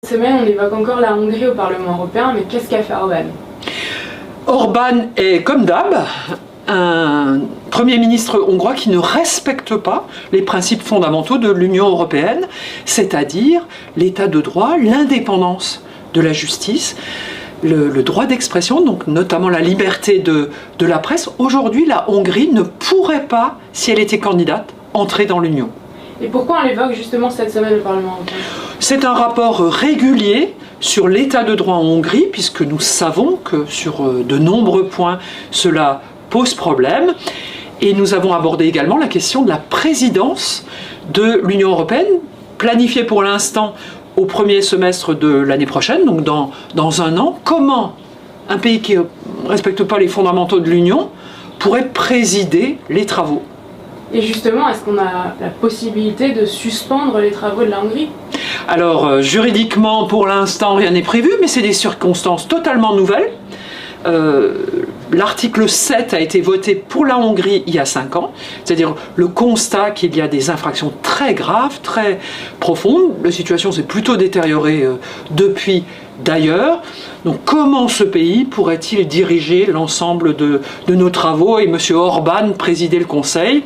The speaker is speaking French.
Cette semaine, on évoque encore la Hongrie au Parlement européen, mais qu'est-ce qu'a fait Orban? Orban est, comme d'hab, un Premier ministre hongrois qui ne respecte pas les principes fondamentaux de l'Union européenne, c'est-à-dire l'état de droit, l'indépendance de la justice, le droit d'expression, donc notamment la liberté de la presse. Aujourd'hui, la Hongrie ne pourrait pas, si elle était candidate, entrer dans l'Union. Et pourquoi on l'évoque justement cette semaine au Parlement européen? C'est un rapport régulier sur l'état de droit en Hongrie, puisque nous savons que sur de nombreux points, cela pose problème. Et nous avons abordé également la question de la présidence de l'Union européenne, planifiée pour l'instant au premier semestre de l'année prochaine, donc dans un an. Comment un pays qui ne respecte pas les fondamentaux de l'Union pourrait présider les travaux? Et justement, est-ce qu'on a la possibilité de suspendre les travaux de la Hongrie? Alors, juridiquement, pour l'instant, rien n'est prévu, mais c'est des circonstances totalement nouvelles. L'article 7 a été voté pour la Hongrie il y a 5 ans, c'est-à-dire le constat qu'il y a des infractions très graves, très profondes. La situation s'est plutôt détériorée depuis d'ailleurs. Donc comment ce pays pourrait-il diriger l'ensemble de nos travaux et M. Orban présider le Conseil ?